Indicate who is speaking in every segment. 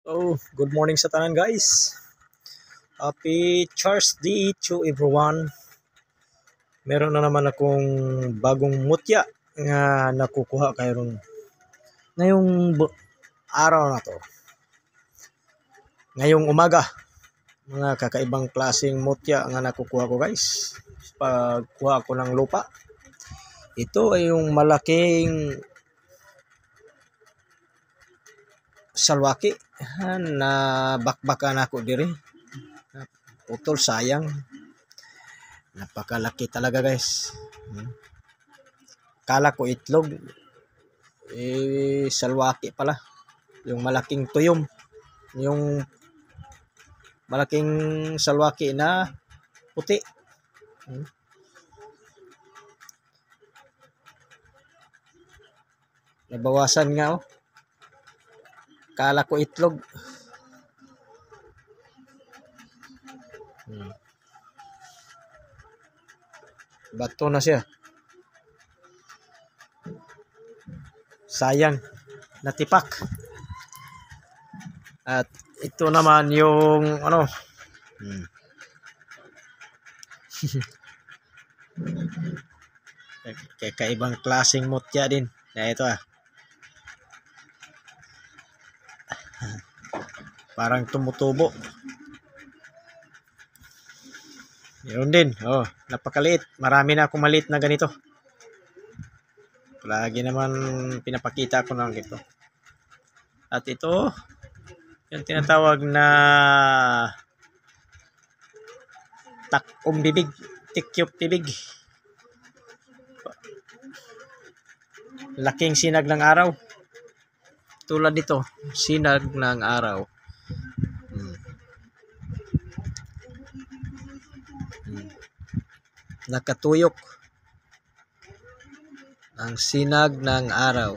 Speaker 1: Oh, good morning sa tanan guys. Happy Thursday to everyone. Meron na naman akong bagong mutya nga nakukuha karon ngayong araw na to. Ngayong umaga, mga kakaibang klaseng mutya nga nakukuha ko guys. Pagkuha ko ng lupa. Ito ay yung malaking salwaki na bakbakan ako diri. Utol, sayang. Napakalaki talaga guys. Kala ko itlog. Salwaki pala. Yung malaking tuyom. Yung malaking salwaki na puti. Nabawasan nga oh. Kala ko itlog. Bato na siya. Sayang. Natipak. At ito naman yung ano. Kakaibang klaseng mutya din. Na ito parang tumutubo. Meron din. Oh, napakaliit. Marami na akong maliit na ganito. Lagi naman pinapakita ko ng ito. At ito, yung tinatawag na takom bibig, tikyop bibig. Laking sinag ng araw. Tulad dito, sinag ng araw. Nakatuyok ang sinag ng araw.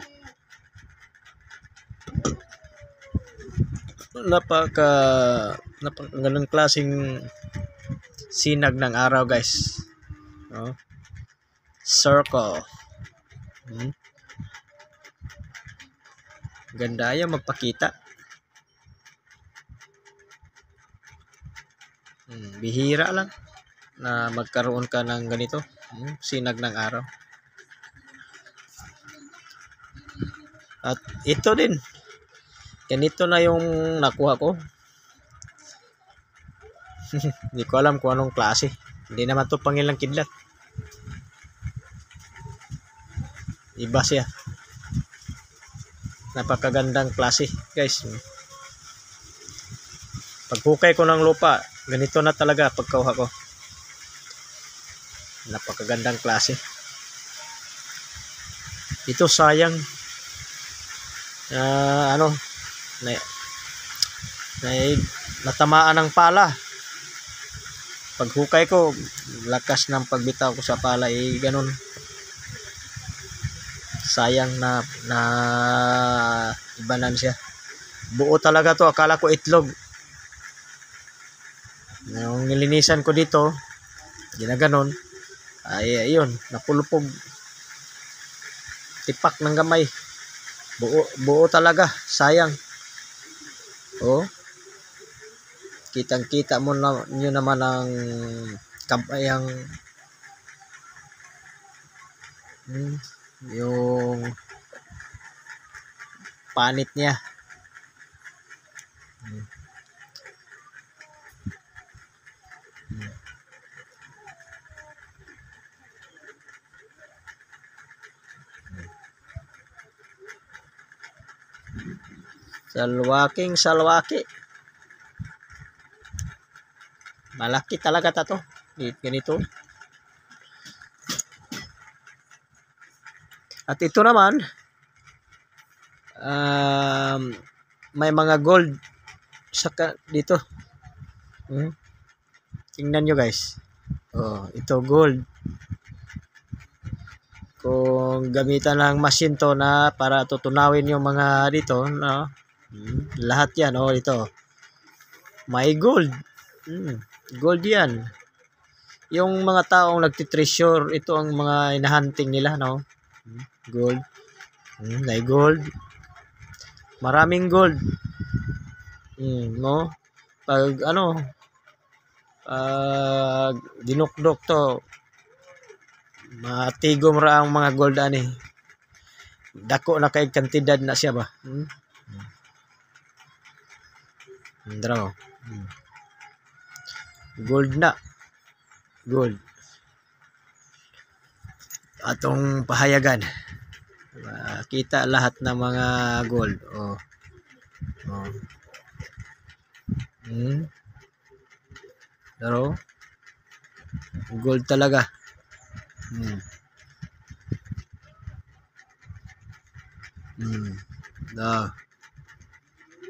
Speaker 1: Ganun klaseng sinag ng araw guys. Circle. Ganda yan magpakita. Bihira lang na magkaroon ka ng ganito, sinag ng araw. At ito din, ganito na yung nakuha ko. Hindi ko alam kung anong klase. Hindi naman to pangilang kidlat. Iba siya. Napakagandang klase guys. Paghukay ko ng lupa, ganito na talaga pagkuha ko. Napakagandang klase. Ito sayang natamaan ng pala. Paghukay ko, lakas ng pagbitaw ko sa pala ganun. Sayang na ibanan siya. Buo talaga to, akala ko itlog. Nung nilinisan ko dito, ginaganon, ay ayun, napulupog. Tipak ng gamay. Buo talaga, sayang. Oh. Kitang-kita mo na nyo naman ang kabayang yung panit niya. Salwaki. Malaki talaga to. Ganito. At ito naman, may mga gold saka dito. Tingnan nyo guys. Oh, ito gold. Kung gamitan ng machine to na para tutunawin yung mga dito, no? Lahat yan, ito. May gold. Gold yan. Yung mga taong nagtitreasure, ito ang mga hinahunting nila, no? Gold. May gold. Maraming gold. No? Pag ano, dinukdok to, matigom ra ang mga gold ani. Dako na kay kantidad na siya ba? Draw. Gold na. Gold. Atong pahayagan. Kita lahat ng mga gold. Oh. Oh. Pero gold talaga.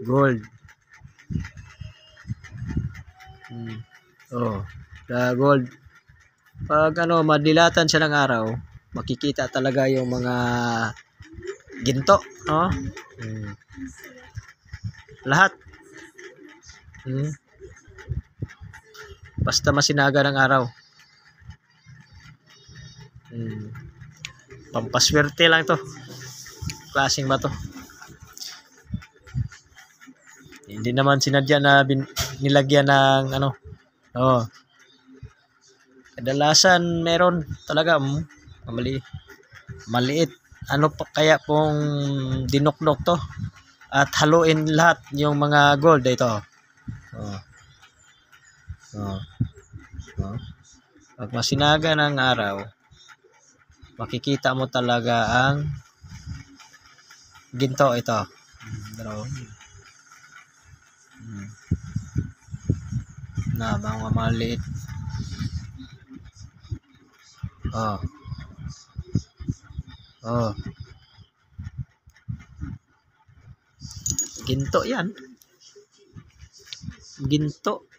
Speaker 1: Gold. Oh, the gold. Pag ano, madilatan siya ng araw, makikita talaga yung mga ginto, no? Lahat. Basta masinaga ng araw. Pampaswerte lang to. Klaseng ba to? Hindi naman sinadya na nilagyan ng ano. Oh. Kadalasan meron talaga maliit. Ano pa kaya pong dinukdok to? At haluin lahat yung mga gold ito. Oh. Oh. Oh. Pag masinaga ng araw, makikita mo talaga ang ginto ito. Na mga maliit. Oh. Oh. Ginto yan. Ginto.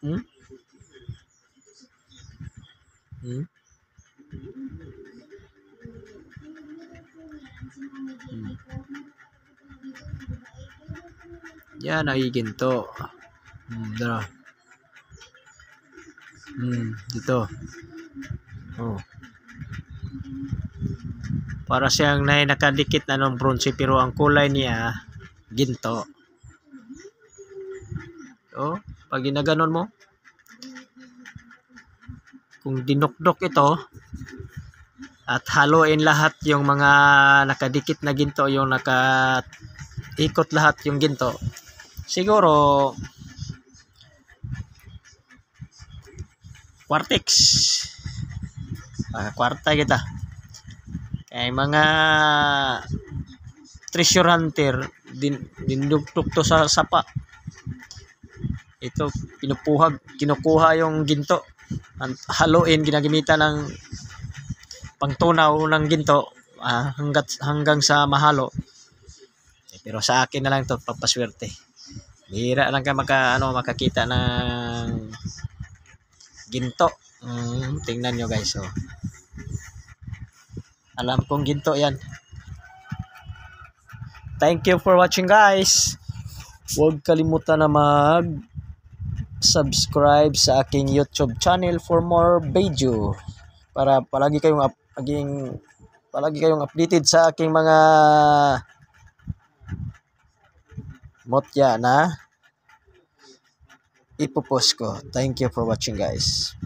Speaker 1: Yan ay ginto. Dito. Oh. Para siyang nakadikit na ng bronze pero ang kulay niya ginto. Oh, pag ginaganon mo, kung dinukdok ito at haluin lahat yung mga nakadikit na ginto, yung nakaikot lahat yung ginto, siguro quartix. Kwarta kita. Kay mga treasure hunter dinukdok to sa sapa. Ito kinukuha yung ginto, haluin, ginagamitan ng pangtunaw ng ginto hanggang sa mahalo. Pero sa akin na lang to, pampaswerte. Bihira lang ka makakita ng ginto. Tingnan nyo guys. So, alam kong ginto yan. Thank you for watching guys. Huwag kalimutan na subscribe sa aking YouTube channel for more video para palagi kayong updated sa aking mga motya na ipopost ko. Thank you for watching guys.